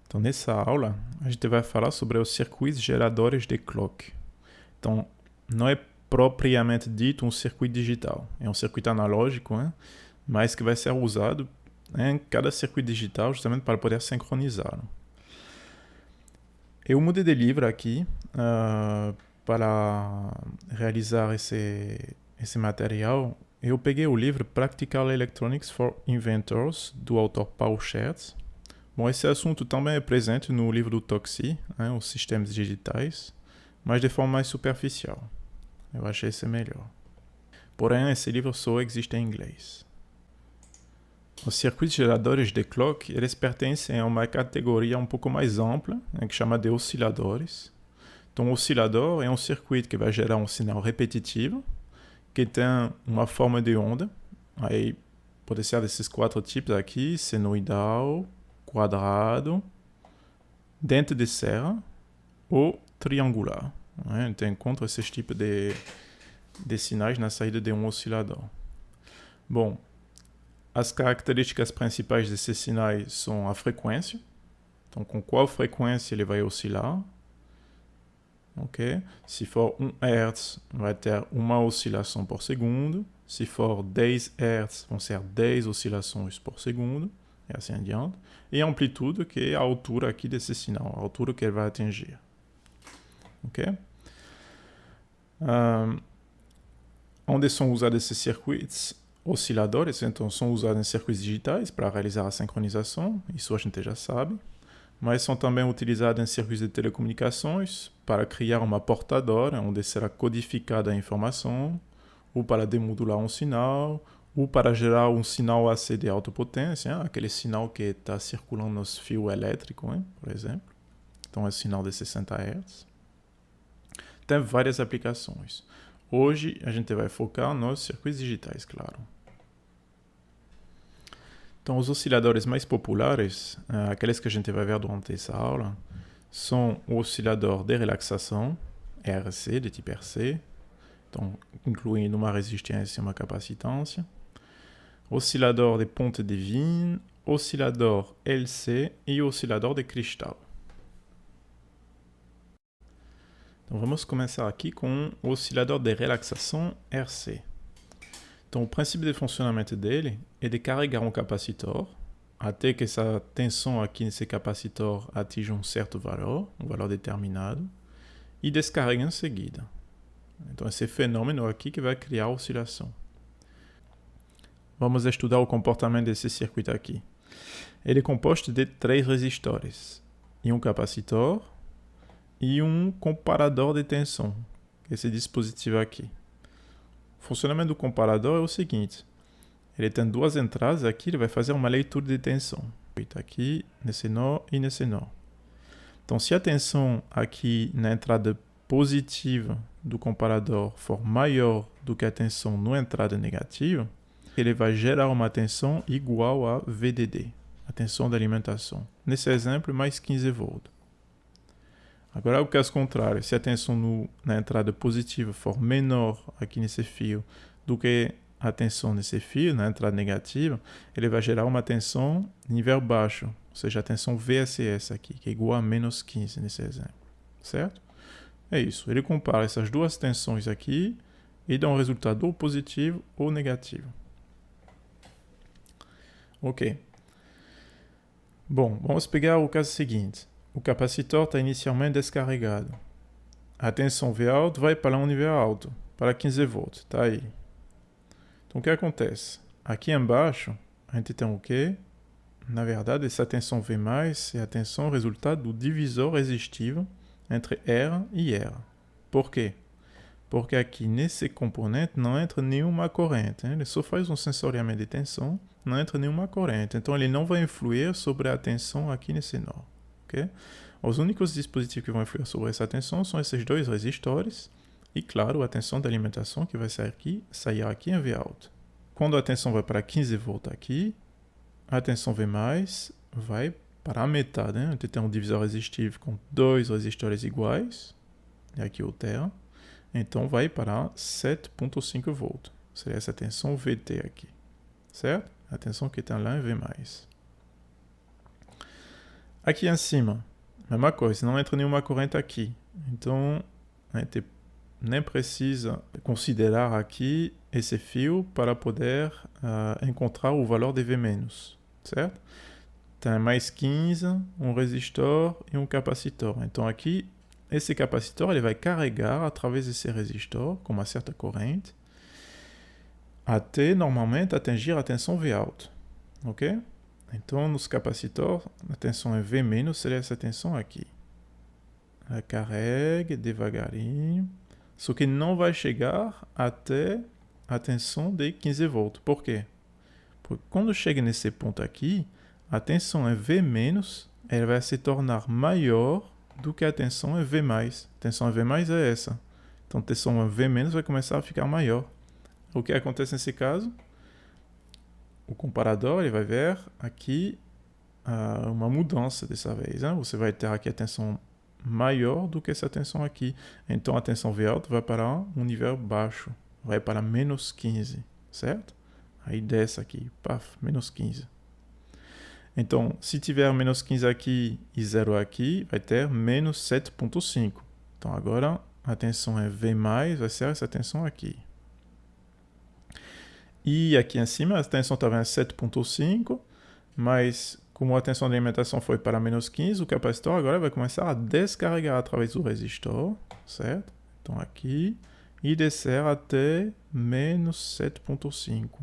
Então, nessa aula, a gente vai falar sobre os circuitos geradores de clock. Então, não é propriamente dito um circuito digital, é um circuito analógico, né? Mas que vai ser usado em cada circuito digital justamente para poder sincronizar. Eu mudei de livro aqui para realizar esse material. Eu peguei o livro Practical Electronics for Inventors, do autor Paul Schertz. Bom, esse assunto também é presente no livro do Toxi, né, os sistemas digitais, mas de forma mais superficial. Eu achei esse melhor. Porém, esse livro só existe em inglês. Os circuitos geradores de clock, eles pertencem a uma categoria um pouco mais ampla, né, que chama de osciladores. Então, o oscilador é um circuito que vai gerar um sinal repetitivo, que tem uma forma de onda. Aí, pode ser desses 4 tipos aqui: senoidal, quadrado, dente de serra ou triangular. Né? Então, encontra esses tipos de sinais na saída de um oscilador. Bom, as características principais desses sinais são a frequência. Então, com qual frequência ele vai oscilar. Okay? Se for 1 Hz, vai ter uma oscilação por segundo. Se for 10 Hz, vão ser 10 oscilações por segundo. E assim adiante. E a amplitude, que é a altura aqui desse sinal, a altura que ele vai atingir. Ok? Onde são usados esses circuitos? Osciladores, então, são usados em circuitos digitais para realizar a sincronização, isso a gente já sabe. Mas são também utilizados em circuitos de telecomunicações para criar uma portadora onde será codificada a informação, ou para demodular um sinal, ou para gerar um sinal AC de alta potência, aquele sinal que está circulando nos fios elétricos, por exemplo. Então, é sinal de 60 Hz. Tem várias aplicações. Hoje, a gente vai focar nos circuitos digitais, claro. Então, os osciladores mais populares, aqueles que a gente vai ver durante essa aula, são o oscilador de relaxação, RC, de tipo RC, então, incluindo uma resistência e uma capacitância, oscilador de ponte de Wien, oscilador LC e oscilador de cristal. Então, vamos começar aqui com o oscilador de relaxação RC. Então, o princípio de funcionamento dele é de carregar um capacitor até que essa tensão aqui nesse capacitor atinja um certo valor, um valor determinado, e descarrega em seguida. Então, esse fenômeno aqui que vai criar a oscilação. Vamos estudar o comportamento desse circuito aqui. Ele é composto de 3 resistores, e um capacitor, e um comparador de tensão, esse dispositivo aqui. O funcionamento do comparador é o seguinte: ele tem 2 entradas aqui, ele vai fazer uma leitura de tensão. Aqui, nesse nó e nesse nó. Então, se a tensão aqui na entrada positiva do comparador for maior do que a tensão na entrada negativa, ele vai gerar uma tensão igual a VDD, a tensão de alimentação. Nesse exemplo, mais 15 volts. Agora, o caso contrário, se a tensão na entrada positiva for menor aqui nesse fio do que a tensão nesse fio, na entrada negativa, ele vai gerar uma tensão nível baixo, ou seja, a tensão VSS aqui, que é igual a menos 15 nesse exemplo, certo? É isso, ele compara essas 2 tensões aqui e dá um resultado ou positivo ou negativo. Ok. Bom, vamos pegar o caso seguinte. O capacitor está inicialmente descarregado. A tensão Vout vai para um nível alto, para 15 volts, está aí. Então, o que acontece? Aqui embaixo, a gente tem o quê? Na verdade, essa tensão V+, é a tensão resultado do divisor resistivo entre R e R. Por quê? Porque aqui, nesse componente, não entra nenhuma corrente. Ele só faz um sensoriamento de tensão, não entra nenhuma corrente. Então, ele não vai influir sobre a tensão aqui nesse nó. Okay? Os únicos dispositivos que vão influir sobre essa tensão são esses 2 resistores e, claro, a tensão de alimentação que vai sair aqui em Vout. Quando a tensão vai para 15 volts aqui, a tensão V+, vai para a metade. Né? A gente tem um divisor resistivo com 2 resistores iguais, e aqui o terra, então vai para 7,5 volts. Seria essa tensão VT aqui, certo? A tensão que está lá em V+. Aqui em cima, mesma coisa, não entra nenhuma corrente aqui. Então, a gente nem precisa considerar aqui esse fio para poder encontrar o valor de V-, certo? Tem mais 15, um resistor e um capacitor. Então aqui, esse capacitor ele vai carregar através desse resistor com uma certa corrente até normalmente atingir a tensão V alta, ok? Então nos capacitores, a tensão é V-, seria essa tensão aqui. Ela carrega devagarinho, só que não vai chegar até a tensão de 15 volts. Por quê? Porque quando chega nesse ponto aqui, a tensão é V-, ela vai se tornar maior do que a tensão é V+. A tensão é V+, é essa. Então a tensão é V- vai começar a ficar maior. O que acontece nesse caso? O comparador ele vai ver aqui uma mudança dessa vez. Né? Você vai ter aqui a tensão maior do que essa tensão aqui. Então a tensão V alta vai para um nível baixo. Vai para menos 15, certo? Aí desce aqui, paf, menos 15. Então, se tiver menos 15 aqui e 0 aqui, vai ter menos 7,5. Então, agora a tensão é V+, vai ser essa tensão aqui. E aqui em cima, a tensão estava em 7,5, mas como a tensão de alimentação foi para menos 15, o capacitor agora vai começar a descarregar através do resistor, certo? Então, aqui, e descer até menos 7,5.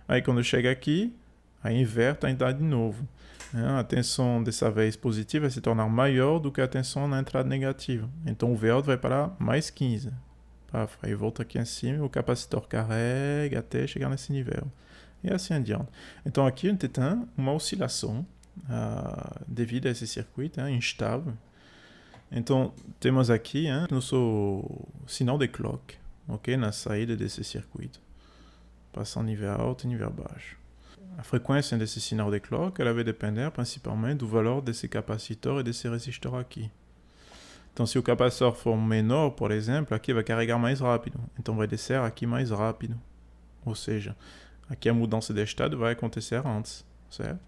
Aí, quando chega aqui, aí inverte a entrada de novo. A tensão dessa vez positiva vai se tornar maior do que a tensão na entrada negativa. Então o V alto vai para mais 15. Aí volta aqui em cima e o capacitor carrega até chegar nesse nível. E assim adiante. Então aqui a gente tem uma oscilação devido a esse circuito instável. Então temos aqui nosso sinal de clock, ok, na saída desse circuito. Passando nível alto e nível baixo. A frequência desse sinal de clock ela vai depender principalmente do valor desse capacitor e desse resistor aqui. Então, se o capacitor for menor, por exemplo, aqui vai carregar mais rápido. Então, vai descer aqui mais rápido. Ou seja, aqui a mudança de estado vai acontecer antes, certo?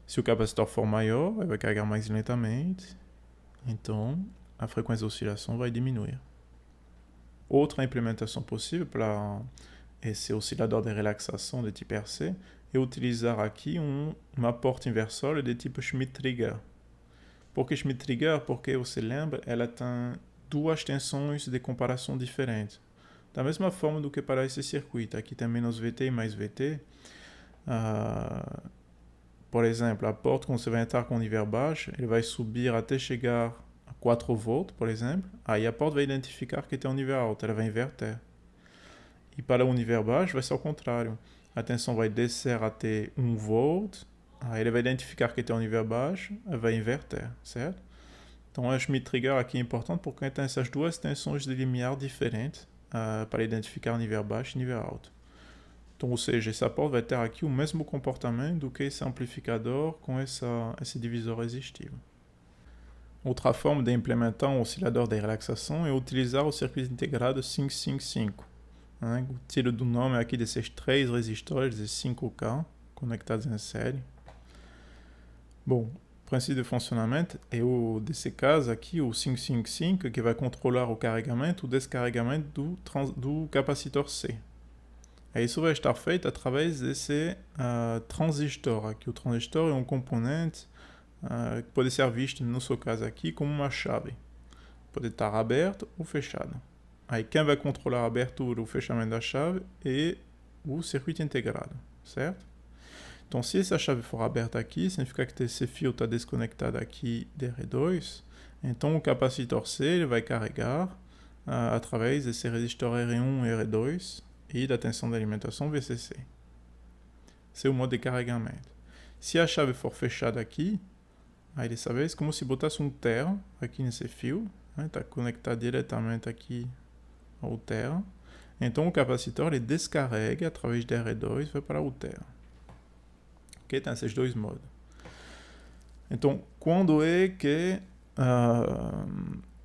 Se o capacitor for maior, ele vai carregar mais lentamente. Então, a frequência de oscilação vai diminuir. Outra implementação possível para esse oscilador de relaxação de tipo RC é utilizar aqui uma porta inversória de tipo Schmitt-Trigger. Por que Schmitt-Trigger? Porque, você lembra, ela tem duas tensões de comparação diferentes. Da mesma forma do que para esse circuito. Aqui tem menos VT e mais VT. Por exemplo, a porta, quando você vai entrar com o nível baixo, ele vai subir até chegar a 4 volts, por exemplo. Aí a porta vai identificar que tem um nível alto, ela vai inverter. E para o nível baixo vai ser ao contrário. A tensão vai descer até 1 volt, aí ele vai identificar que tem um nível baixo, e vai inverter, certo? Então a Schmitt-Trigger aqui é importante porque tem essas duas tensões de limiar diferentes para identificar nível baixo e nível alto. Então, ou seja, essa porta vai ter aqui o mesmo comportamento do que esse amplificador com esse divisor resistivo. Outra forma de implementar um oscilador de relaxação é utilizar o circuito integrado 555. O tiro do nome aqui desses 3 resistores de 5K conectados em série. Bom, o princípio de funcionamento é desse caso aqui, o 555, que vai controlar o carregamento ou descarregamento do capacitor C. E isso vai estar feito através desse transistor aqui. O transistor é um componente que pode ser visto, no seu caso aqui, como uma chave. Pode estar aberto ou fechado. Aí quem vai controlar a abertura ou o fechamento da chave é o circuito integrado, certo? Então, se essa chave for aberta aqui, significa que esse fio está desconectado aqui de R2. Então, o capacitor C ele vai carregar através desse resistor R1 e R2 e da tensão de alimentação VCC. Esse é o modo de carregamento. Se a chave for fechada aqui, aí dessa vez, como se botasse um terra aqui nesse fio, está conectado diretamente aqui ao terra. Então o capacitor ele descarrega através de R2 e vai para o terra. Ok? Tem esses dois modos. Então, quando é que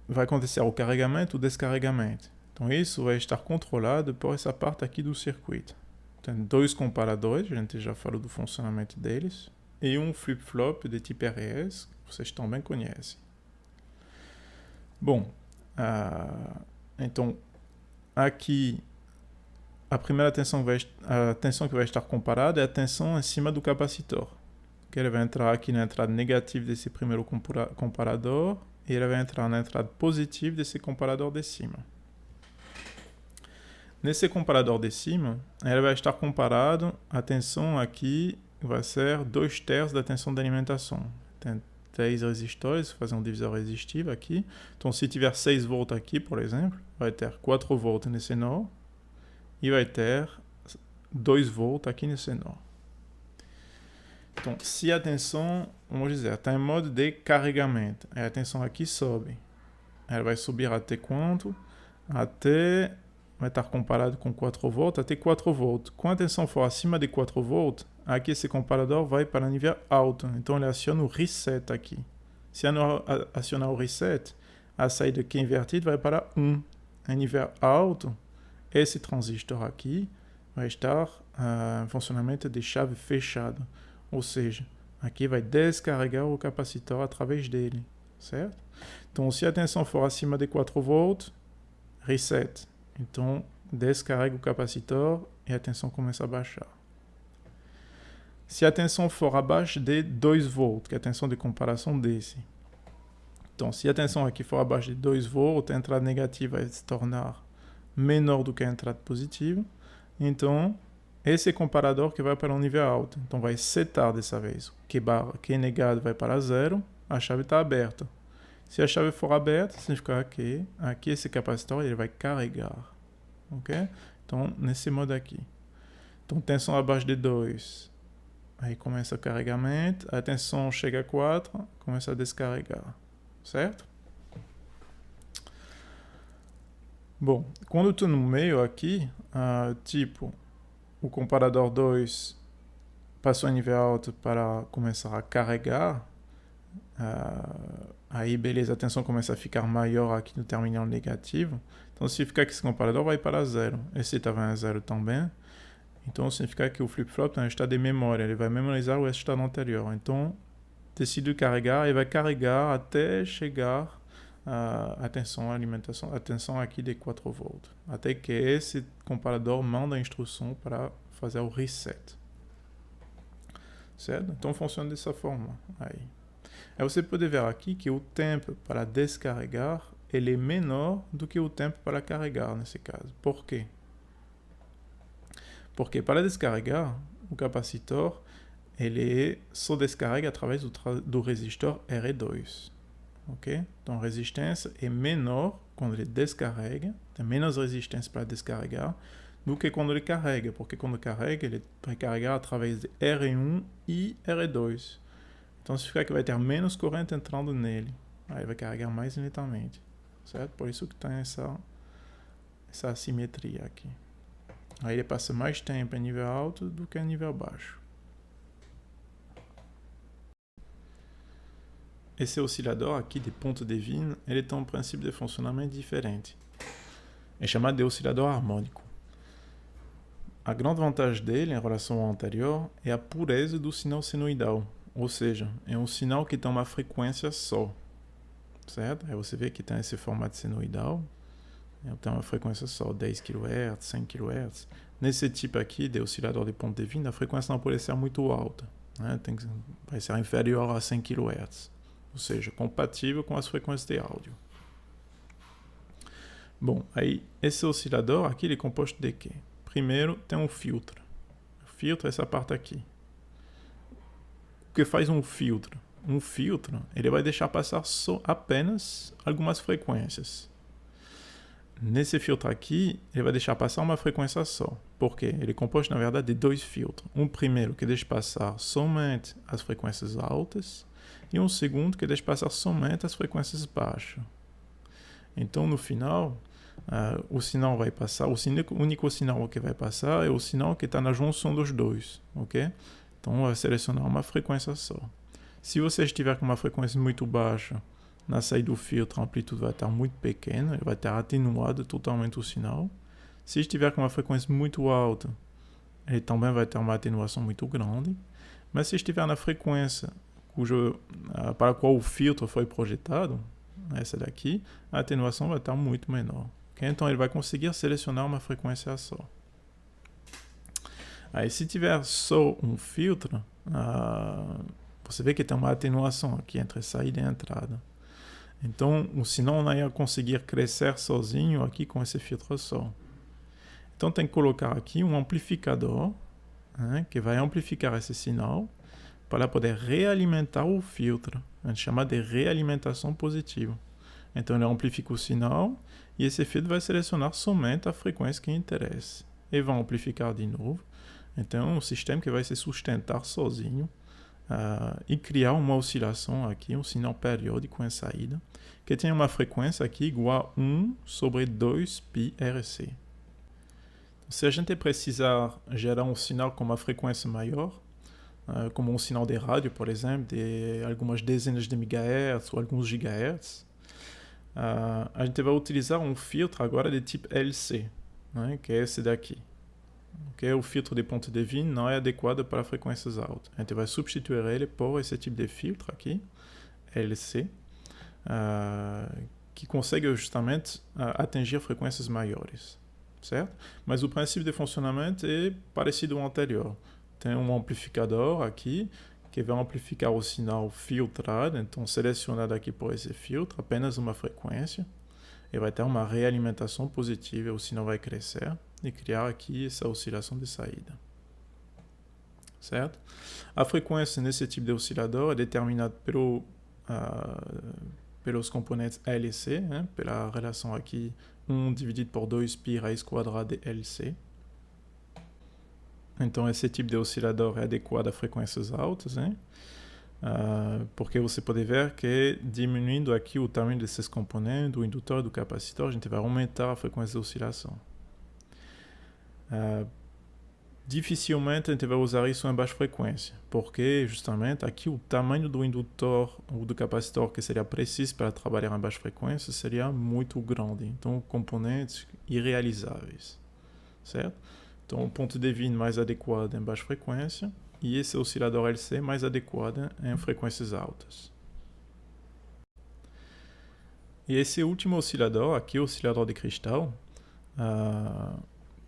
vai acontecer o carregamento ou o descarregamento? Então isso vai estar controlado por essa parte aqui do circuito. Tem 2 comparadores, a gente já falou do funcionamento deles. e um flip-flop de tipo RS, que vocês também conhecem. Bom, então aqui a primeira tensão, a tensão que vai estar comparada é a tensão em cima do capacitor. Que ele vai entrar aqui na entrada negativa desse primeiro comparador e ele vai entrar na entrada positiva desse comparador de cima. Nesse comparador de cima, ele vai estar comparado, a tensão aqui vai ser 2/3 da tensão de alimentação. Tem 3 resistores, vou fazer um divisor resistivo aqui. Então, se tiver 6 volts aqui, por exemplo, vai ter 4 volts nesse nó e vai ter 2 volts aqui nesse nó. Então, se a tensão, vamos dizer, está em modo de carregamento, a tensão aqui sobe. Ela vai subir até quanto? Até, vai estar comparado com 4 volts, até 4 volts. Quando a tensão for acima de 4 volts, aqui esse comparador vai para nível alto. Então, ele aciona o reset aqui. Se acionar o reset, a saída aqui invertida vai para 1. Em nível alto, esse transistor aqui vai estar em funcionamento de chave fechada. Ou seja, aqui vai descarregar o capacitor através dele, certo? Então, se a tensão for acima de 4 volts, reset. Então, descarrega o capacitor e a tensão começa a baixar. Se a tensão for abaixo de 2 volts, que é a tensão de comparação desse. Então, se a tensão aqui for abaixo de 2 volts, a entrada negativa vai se tornar menor do que a entrada positiva. Então, esse é comparador que vai para um nível alto. Então, vai setar dessa vez. O que é negado vai para 0, a chave está aberta. Se a chave for aberta, significa que aqui esse capacitor ele vai carregar. Ok? Então, nesse modo aqui. Então, tensão abaixo de 2. Aí começa o carregamento. A tensão chega a 4, começa a descarregar. Certo? Bom, quando eu estou no meio aqui, tipo, o comparador 2 passou a nível alto para começar a carregar, aí beleza, a tensão começa a ficar maior aqui no terminal negativo, então significa que esse comparador vai para 0. Esse estava em 0 também, então significa que o flip-flop tem um estado de memória, ele vai memorizar o estado anterior. Então, decide carregar e vai carregar até chegar a tensão alimentação, a tensão aqui de 4 volts, até que esse comparador manda a instrução para fazer o reset. Certo? Então funciona dessa forma. Aí você pode ver aqui que o tempo para descarregar ele é menor do que o tempo para carregar nesse caso. Por quê? Porque para descarregar, o capacitor ele só descarrega através do resistor R2. Ok? Então a resistência é menor quando ele descarrega, tem menos resistência para descarregar do que quando ele carrega, porque quando carrega ele vai carregar através de R1 e R2. Então significa que vai ter menos corrente entrando nele, aí vai carregar mais lentamente, certo? Por isso que tem essa assimetria aqui. Aí ele passa mais tempo em nível alto do que em nível baixo. Esse oscilador aqui de ponto de Wien, ele tem um princípio de funcionamento diferente. É chamado de oscilador harmônico. A grande vantagem dele em relação ao anterior é a pureza do sinal senoidal, ou seja, é um sinal que tem uma frequência só, certo? Aí você vê que tem esse formato senoidal, tem uma frequência só, 10 kHz, 100 kHz. Nesse tipo aqui de oscilador de ponto de Wien, a frequência não pode ser muito alta, né? Vai ser inferior a 100 kHz. Ou seja, compatível com as frequências de áudio. Bom, aí esse oscilador aqui ele é composto de quê? Primeiro tem um filtro. O filtro é essa parte aqui. O que faz um filtro? Um filtro ele vai deixar passar só apenas algumas frequências. Nesse filtro aqui, ele vai deixar passar uma frequência só. Por quê? Ele é composto, na verdade, de 2 filtros. Um primeiro que deixa passar somente as frequências altas e um segundo que deixa passar somente as frequências baixas. Então, no final, o sinal vai passar, o único sinal que vai passar é o sinal que está na junção dos dois, ok? Então, vai selecionar uma frequência só. Se você estiver com uma frequência muito baixa, na saída do filtro, a amplitude vai estar muito pequena, ele vai estar atenuado totalmente o sinal. Se estiver com uma frequência muito alta, ele também vai ter uma atenuação muito grande. Mas se estiver na frequência para a qual o filtro foi projetado, essa daqui, a atenuação vai estar muito menor. Okay? Então ele vai conseguir selecionar uma frequência só. Aí se tiver só um filtro, você vê que tem uma atenuação aqui entre saída e entrada. Então o sinal não ia conseguir crescer sozinho aqui com esse filtro só. Então tem que colocar aqui um amplificador, né, que vai amplificar esse sinal para poder realimentar o filtro. A gente chama de realimentação positiva. Então ele amplifica o sinal e esse filtro vai selecionar somente a frequência que interessa. E vai amplificar de novo. Então é um sistema que vai se sustentar sozinho e criar uma oscilação aqui, um sinal periódico em saída, que tem uma frequência aqui igual a 1 sobre 2πRC. Se a gente precisar gerar um sinal com uma frequência maior, como um sinal de rádio, por exemplo, de algumas dezenas de megahertz ou alguns gigahertz, a gente vai utilizar um filtro agora de tipo LC, né, que é esse daqui. Okay? O filtro de ponto de vue não é adequado para frequências altas. A gente vai substituir ele por esse tipo de filtro aqui, LC, que consegue justamente atingir frequências maiores, certo? Mas o princípio de funcionamento é parecido ao anterior. Tem um amplificador aqui que vai amplificar o sinal filtrado, então selecionado aqui por esse filtro, apenas uma frequência, e vai ter uma realimentação positiva, o sinal vai crescer e criar aqui essa oscilação de saída. Certo? A frequência nesse tipo de oscilador é determinada pelos componentes LC, né? Pela relação aqui 1 dividido por 2π raiz quadrada de LC. Então esse tipo de oscilador é adequado a frequências altas, né? Porque você pode ver que diminuindo aqui o tamanho desses componentes, do indutor e do capacitor, a gente vai aumentar a frequência de oscilação. Dificilmente a gente vai usar isso em baixa frequência, porque justamente aqui o tamanho do indutor ou do capacitor que seria preciso para trabalhar em baixa frequência seria muito grande, então componentes irrealizáveis, certo? Então o ponto de vue mais adequado em baixa frequência e esse oscilador LC mais adequado em frequências altas. E esse último oscilador, aqui o oscilador de cristal,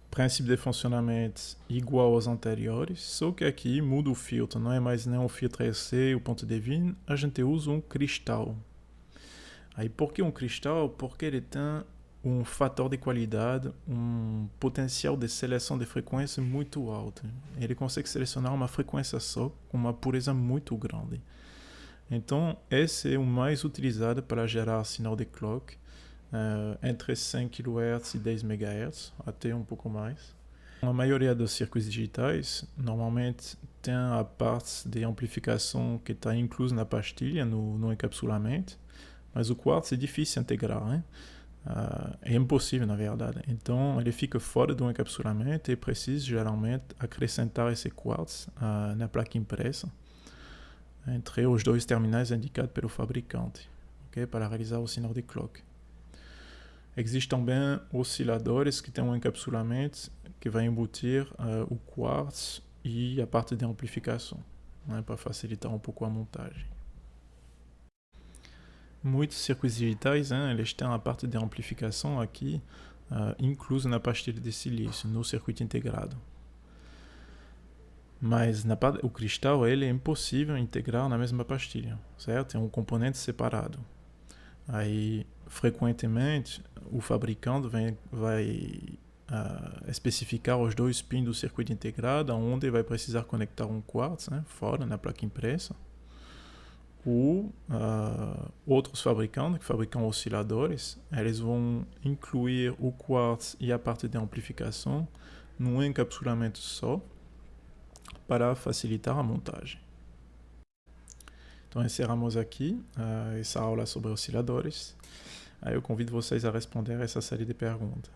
princípio de funcionamento igual aos anteriores, só que aqui muda o filtro, não é mais nem o filtro LC, o ponto de vue, a gente usa um cristal. Aí por que um cristal? Porque ele tem um fator de qualidade, um potencial de seleção de frequência muito alto. Ele consegue selecionar uma frequência só com uma pureza muito grande. Então, esse é o mais utilizado para gerar sinal de clock, entre 100 kHz e 10 MHz, até um pouco mais. A maioria dos circuitos digitais, normalmente, tem a parte de amplificação que está inclusa na pastilha, no encapsulamento, mas o quartzo é difícil de integrar, né? É impossível, na verdade. Então, ele fica fora do encapsulamento e precisa, geralmente, acrescentar esse quartzo na placa impressa, entre os dois terminais indicados pelo fabricante, okay? Para realizar o sinal de clock. Existem também osciladores que têm um encapsulamento que vai embutir o quartzo e a parte de amplificação, né? Para facilitar um pouco a montagem. Muitos circuitos digitais, né, eles têm a parte de amplificação aqui inclusa na pastilha de silício, no circuito integrado. Mas o cristal ele é impossível integrar na mesma pastilha, certo? É um componente separado. Aí, frequentemente, o fabricante vai especificar os dois pins do circuito integrado, onde vai precisar conectar um quartzo, né, fora, na placa impressa. Ou outros fabricantes que fabricam osciladores, eles vão incluir o quartzo e a parte de amplificação num encapsulamento só para facilitar a montagem. Então encerramos aqui essa aula sobre osciladores. Aí eu convido vocês a responder essa série de perguntas.